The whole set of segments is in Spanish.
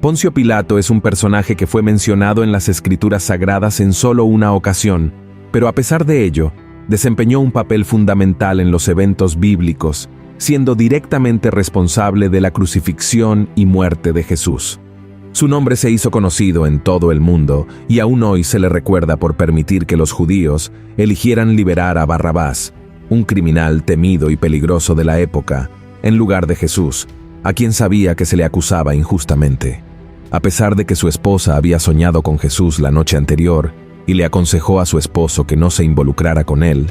Poncio Pilato es un personaje que fue mencionado en las Escrituras Sagradas en solo una ocasión, pero a pesar de ello, desempeñó un papel fundamental en los eventos bíblicos, siendo directamente responsable de la crucifixión y muerte de Jesús. Su nombre se hizo conocido en todo el mundo y aún hoy se le recuerda por permitir que los judíos eligieran liberar a Barrabás, un criminal temido y peligroso de la época, en lugar de Jesús, a quien sabía que se le acusaba injustamente. A pesar de que su esposa había soñado con Jesús la noche anterior y le aconsejó a su esposo que no se involucrara con él,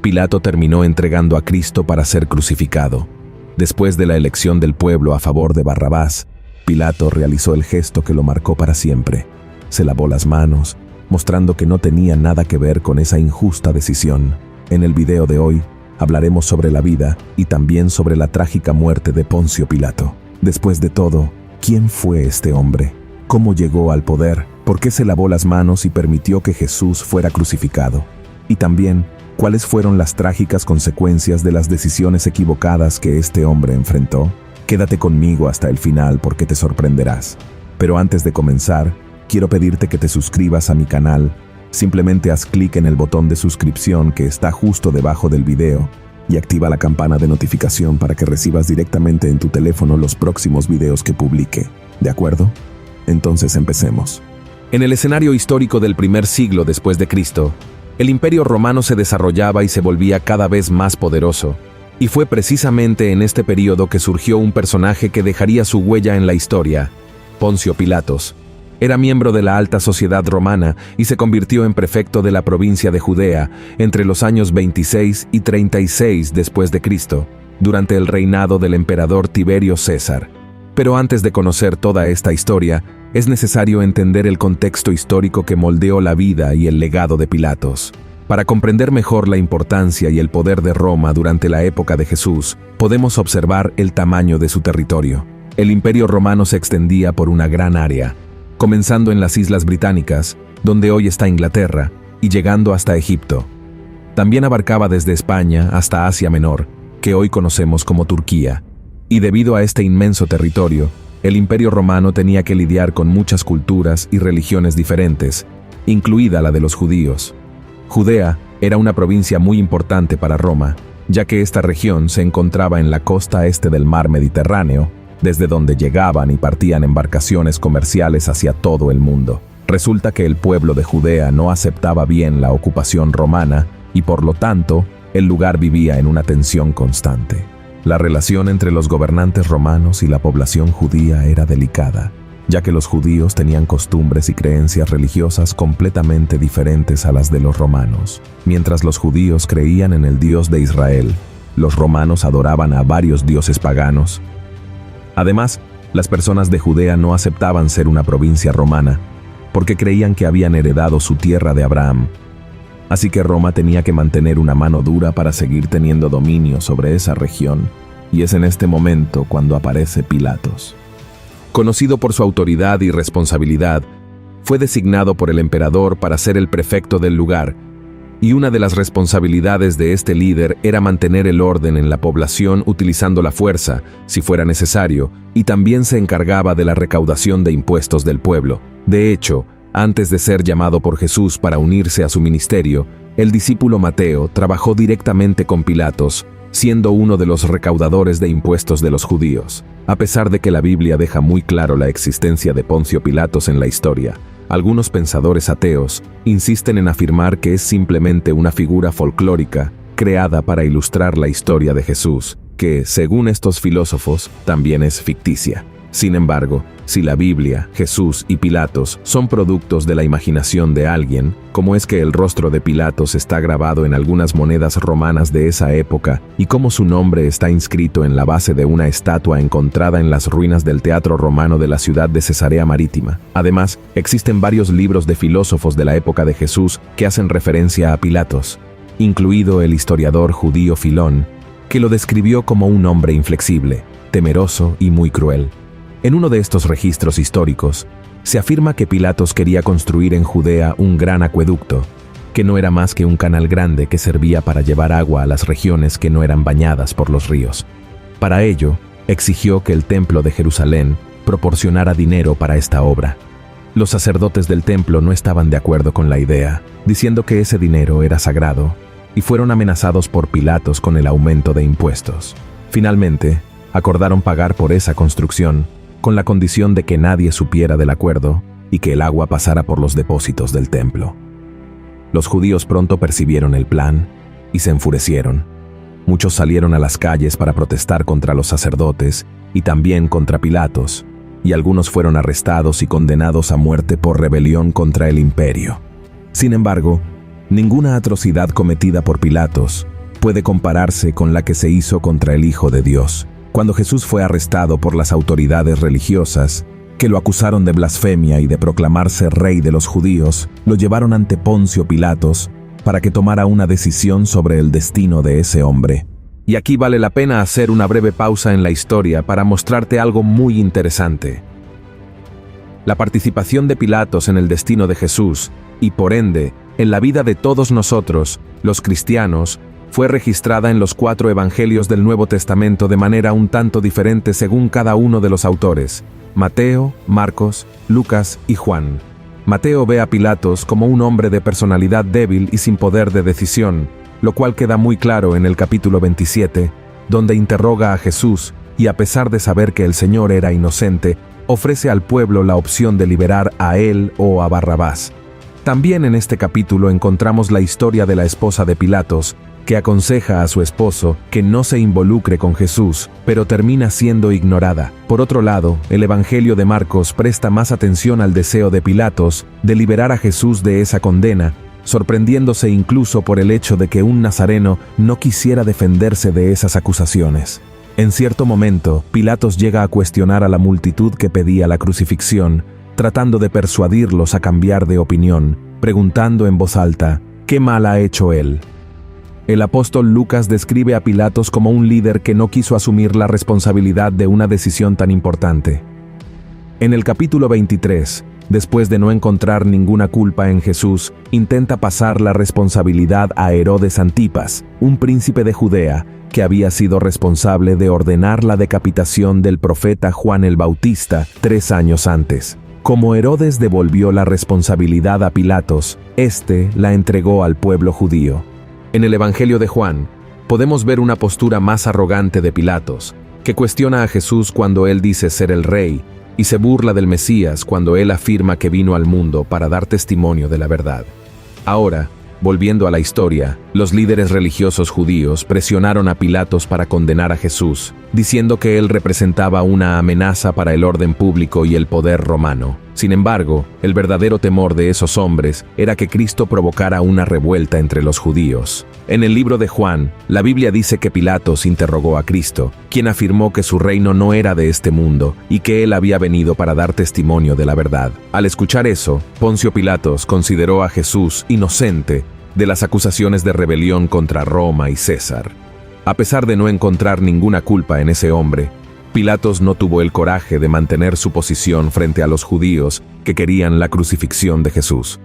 Pilato terminó entregando a Cristo para ser crucificado. Después de la elección del pueblo a favor de Barrabás, Pilato realizó el gesto que lo marcó para siempre. Se lavó las manos, mostrando que no tenía nada que ver con esa injusta decisión. En el video de hoy, hablaremos sobre la vida y también sobre la trágica muerte de Poncio Pilato. Después de todo, ¿quién fue este hombre? ¿Cómo llegó al poder? ¿Por qué se lavó las manos y permitió que Jesús fuera crucificado? Y también, ¿cuáles fueron las trágicas consecuencias de las decisiones equivocadas que este hombre enfrentó? Quédate conmigo hasta el final porque te sorprenderás. Pero antes de comenzar, quiero pedirte que te suscribas a mi canal. Simplemente haz clic en el botón de suscripción que está justo debajo del video y activa la campana de notificación para que recibas directamente en tu teléfono los próximos videos que publique. ¿De acuerdo? Entonces empecemos. En el escenario histórico del primer siglo después de Cristo, el Imperio Romano se desarrollaba y se volvía cada vez más poderoso, y fue precisamente en este periodo que surgió un personaje que dejaría su huella en la historia, Poncio Pilatos. Era miembro de la alta sociedad romana y se convirtió en prefecto de la provincia de Judea entre los años 26 y 36 después de Cristo, durante el reinado del emperador Tiberio César. Pero antes de conocer toda esta historia, es necesario entender el contexto histórico que moldeó la vida y el legado de Pilatos. Para comprender mejor la importancia y el poder de Roma durante la época de Jesús, podemos observar el tamaño de su territorio. El Imperio Romano se extendía por una gran área, comenzando en las Islas Británicas, donde hoy está Inglaterra, y llegando hasta Egipto. También abarcaba desde España hasta Asia Menor, que hoy conocemos como Turquía. Y debido a este inmenso territorio, el Imperio Romano tenía que lidiar con muchas culturas y religiones diferentes, incluida la de los judíos. Judea era una provincia muy importante para Roma, ya que esta región se encontraba en la costa este del mar Mediterráneo, desde donde llegaban y partían embarcaciones comerciales hacia todo el mundo. Resulta que el pueblo de Judea no aceptaba bien la ocupación romana y por lo tanto, el lugar vivía en una tensión constante. La relación entre los gobernantes romanos y la población judía era delicada, ya que los judíos tenían costumbres y creencias religiosas completamente diferentes a las de los romanos. Mientras los judíos creían en el Dios de Israel, los romanos adoraban a varios dioses paganos. Además, las personas de Judea no aceptaban ser una provincia romana, porque creían que habían heredado su tierra de Abraham. Así que Roma tenía que mantener una mano dura para seguir teniendo dominio sobre esa región, y es en este momento cuando aparece Pilatos. Conocido por su autoridad y responsabilidad, fue designado por el emperador para ser el prefecto del lugar, y una de las responsabilidades de este líder era mantener el orden en la población utilizando la fuerza, si fuera necesario, y también se encargaba de la recaudación de impuestos del pueblo. De hecho, antes de ser llamado por Jesús para unirse a su ministerio, el discípulo Mateo trabajó directamente con Pilatos, siendo uno de los recaudadores de impuestos de los judíos. A pesar de que la Biblia deja muy claro la existencia de Poncio Pilatos en la historia, algunos pensadores ateos insisten en afirmar que es simplemente una figura folclórica creada para ilustrar la historia de Jesús, que, según estos filósofos, también es ficticia. Sin embargo, si la Biblia, Jesús y Pilatos son productos de la imaginación de alguien, ¿cómo es que el rostro de Pilatos está grabado en algunas monedas romanas de esa época y cómo su nombre está inscrito en la base de una estatua encontrada en las ruinas del teatro romano de la ciudad de Cesarea Marítima? Además, existen varios libros de filósofos de la época de Jesús que hacen referencia a Pilatos, incluido el historiador judío Filón, que lo describió como un hombre inflexible, temeroso y muy cruel. En uno de estos registros históricos, se afirma que Pilatos quería construir en Judea un gran acueducto, que no era más que un canal grande que servía para llevar agua a las regiones que no eran bañadas por los ríos. Para ello, exigió que el templo de Jerusalén proporcionara dinero para esta obra. Los sacerdotes del templo no estaban de acuerdo con la idea, diciendo que ese dinero era sagrado, y fueron amenazados por Pilatos con el aumento de impuestos. Finalmente, acordaron pagar por esa construcción, con la condición de que nadie supiera del acuerdo y que el agua pasara por los depósitos del templo. Los judíos pronto percibieron el plan y se enfurecieron. Muchos salieron a las calles para protestar contra los sacerdotes y también contra Pilatos, y algunos fueron arrestados y condenados a muerte por rebelión contra el imperio. Sin embargo, ninguna atrocidad cometida por Pilatos puede compararse con la que se hizo contra el Hijo de Dios, cuando Jesús fue arrestado por las autoridades religiosas, que lo acusaron de blasfemia y de proclamarse rey de los judíos. Lo llevaron ante Poncio Pilatos para que tomara una decisión sobre el destino de ese hombre. Y aquí vale la pena hacer una breve pausa en la historia para mostrarte algo muy interesante. La participación de Pilatos en el destino de Jesús, y por ende, en la vida de todos nosotros, los cristianos, fue registrada en los 4 evangelios del Nuevo Testamento de manera un tanto diferente según cada uno de los autores: Mateo, Marcos, Lucas y Juan. Mateo ve a Pilatos como un hombre de personalidad débil y sin poder de decisión, lo cual queda muy claro en el capítulo 27, donde interroga a Jesús y, a pesar de saber que el Señor era inocente, ofrece al pueblo la opción de liberar a él o a Barrabás. También en este capítulo encontramos la historia de la esposa de Pilatos, que aconseja a su esposo que no se involucre con Jesús, pero termina siendo ignorada. Por otro lado, el Evangelio de Marcos presta más atención al deseo de Pilatos de liberar a Jesús de esa condena, sorprendiéndose incluso por el hecho de que un nazareno no quisiera defenderse de esas acusaciones. En cierto momento, Pilatos llega a cuestionar a la multitud que pedía la crucifixión, tratando de persuadirlos a cambiar de opinión, preguntando en voz alta: ¿qué mal ha hecho él? El apóstol Lucas describe a Pilatos como un líder que no quiso asumir la responsabilidad de una decisión tan importante. En el capítulo 23, después de no encontrar ninguna culpa en Jesús, intenta pasar la responsabilidad a Herodes Antipas, un príncipe de Judea, que había sido responsable de ordenar la decapitación del profeta Juan el Bautista 3 años antes. Como Herodes devolvió la responsabilidad a Pilatos, éste la entregó al pueblo judío. En el Evangelio de Juan, podemos ver una postura más arrogante de Pilatos, que cuestiona a Jesús cuando él dice ser el rey, y se burla del Mesías cuando él afirma que vino al mundo para dar testimonio de la verdad. Ahora, volviendo a la historia, los líderes religiosos judíos presionaron a Pilatos para condenar a Jesús, diciendo que él representaba una amenaza para el orden público y el poder romano. Sin embargo, el verdadero temor de esos hombres era que Cristo provocara una revuelta entre los judíos. En el libro de Juan, la Biblia dice que Pilatos interrogó a Cristo, quien afirmó que su reino no era de este mundo y que él había venido para dar testimonio de la verdad. Al escuchar eso, Poncio Pilatos consideró a Jesús inocente de las acusaciones de rebelión contra Roma y César. A pesar de no encontrar ninguna culpa en ese hombre, Pilatos no tuvo el coraje de mantener su posición frente a los judíos que querían la crucifixión de Jesús.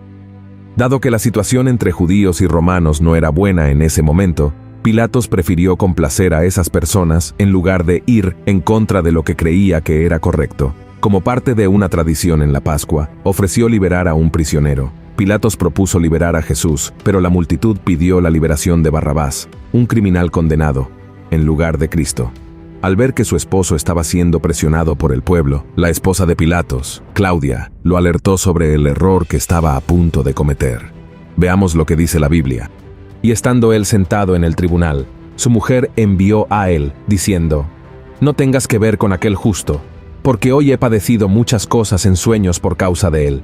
Dado que la situación entre judíos y romanos no era buena en ese momento, Pilatos prefirió complacer a esas personas en lugar de ir en contra de lo que creía que era correcto. Como parte de una tradición en la Pascua, ofreció liberar a un prisionero. Pilatos propuso liberar a Jesús, pero la multitud pidió la liberación de Barrabás, un criminal condenado, en lugar de Cristo. Al ver que su esposo estaba siendo presionado por el pueblo, la esposa de Pilatos, Claudia, lo alertó sobre el error que estaba a punto de cometer. Veamos lo que dice la Biblia. Y estando él sentado en el tribunal, su mujer envió a él, diciendo: «No tengas que ver con aquel justo, porque hoy he padecido muchas cosas en sueños por causa de él».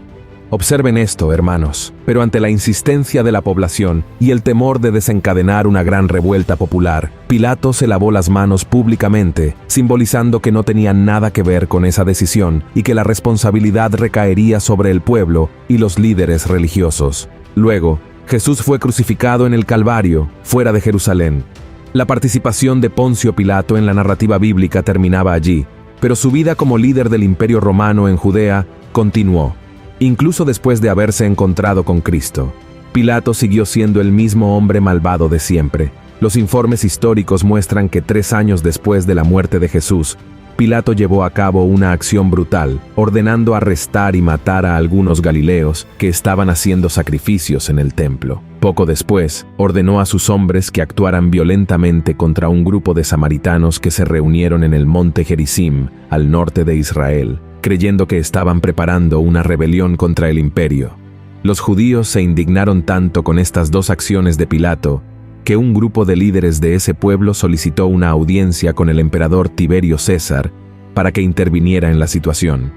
Observen esto, hermanos, pero ante la insistencia de la población y el temor de desencadenar una gran revuelta popular, Pilato se lavó las manos públicamente, simbolizando que no tenía nada que ver con esa decisión y que la responsabilidad recaería sobre el pueblo y los líderes religiosos. Luego, Jesús fue crucificado en el Calvario, fuera de Jerusalén. La participación de Poncio Pilato en la narrativa bíblica terminaba allí, pero su vida como líder del Imperio Romano en Judea continuó. Incluso después de haberse encontrado con Cristo, Pilato siguió siendo el mismo hombre malvado de siempre. Los informes históricos muestran que 3 años después de la muerte de Jesús, Pilato llevó a cabo una acción brutal, ordenando arrestar y matar a algunos galileos que estaban haciendo sacrificios en el templo. Poco después, ordenó a sus hombres que actuaran violentamente contra un grupo de samaritanos que se reunieron en el monte Gerizim, al norte de Israel, creyendo que estaban preparando una rebelión contra el imperio. Los judíos se indignaron tanto con estas dos acciones de Pilato, que un grupo de líderes de ese pueblo solicitó una audiencia con el emperador Tiberio César para que interviniera en la situación.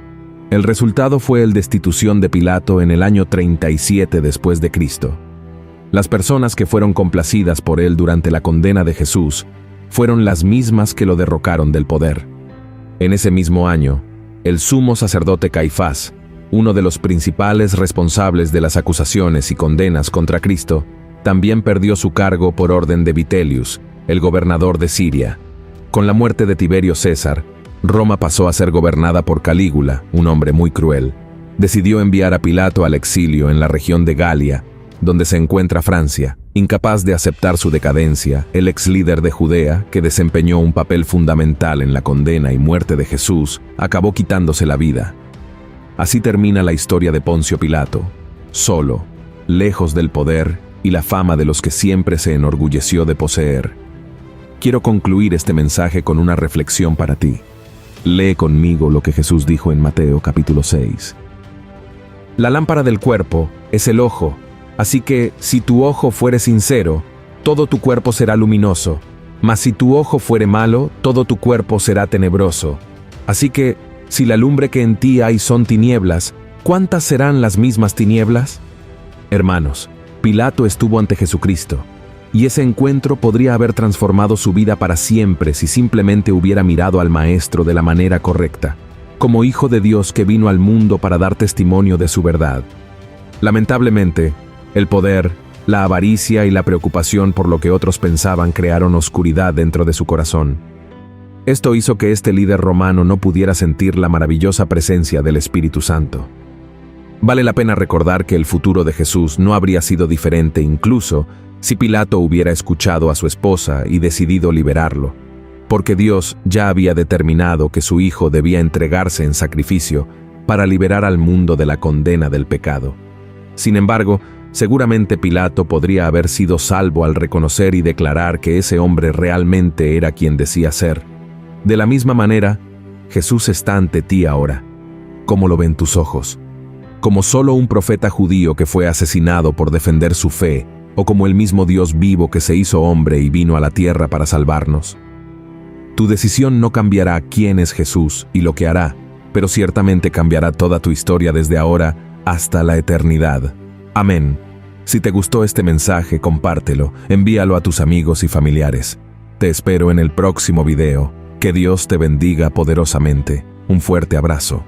El resultado fue la destitución de Pilato en el año 37 después de Cristo. Las personas que fueron complacidas por él durante la condena de Jesús fueron las mismas que lo derrocaron del poder. En ese mismo año, el sumo sacerdote Caifás, uno de los principales responsables de las acusaciones y condenas contra Cristo, también perdió su cargo por orden de Vitelius, el gobernador de Siria. Con la muerte de Tiberio César, Roma pasó a ser gobernada por Calígula, un hombre muy cruel. Decidió enviar a Pilato al exilio en la región de Galia, donde se encuentra Francia. Incapaz de aceptar su decadencia, el ex líder de Judea, que desempeñó un papel fundamental en la condena y muerte de Jesús, acabó quitándose la vida. Así termina la historia de Poncio Pilato, solo, lejos del poder y la fama de los que siempre se enorgulleció de poseer. Quiero concluir este mensaje con una reflexión para ti. Lee conmigo lo que Jesús dijo en Mateo capítulo 6. La lámpara del cuerpo es el ojo, así que si tu ojo fuere sincero, todo tu cuerpo será luminoso, mas si tu ojo fuere malo, todo tu cuerpo será tenebroso. Así que, si la lumbre que en ti hay son tinieblas, ¿cuántas serán las mismas tinieblas? Hermanos, Pilato estuvo ante Jesucristo, y ese encuentro podría haber transformado su vida para siempre si simplemente hubiera mirado al Maestro de la manera correcta, como Hijo de Dios que vino al mundo para dar testimonio de su verdad. Lamentablemente, el poder, la avaricia y la preocupación por lo que otros pensaban crearon oscuridad dentro de su corazón. Esto hizo que este líder romano no pudiera sentir la maravillosa presencia del Espíritu Santo. Vale la pena recordar que el futuro de Jesús no habría sido diferente incluso si Pilato hubiera escuchado a su esposa y decidido liberarlo, porque Dios ya había determinado que su Hijo debía entregarse en sacrificio para liberar al mundo de la condena del pecado. Sin embargo, seguramente Pilato podría haber sido salvo al reconocer y declarar que ese hombre realmente era quien decía ser. De la misma manera, Jesús está ante ti ahora. ¿Cómo lo ven tus ojos? ¿Como solo un profeta judío que fue asesinado por defender su fe, o como el mismo Dios vivo que se hizo hombre y vino a la tierra para salvarnos? Tu decisión no cambiará quién es Jesús y lo que hará, pero ciertamente cambiará toda tu historia desde ahora hasta la eternidad. Amén. Si te gustó este mensaje, compártelo, envíalo a tus amigos y familiares. Te espero en el próximo video. Que Dios te bendiga poderosamente. Un fuerte abrazo.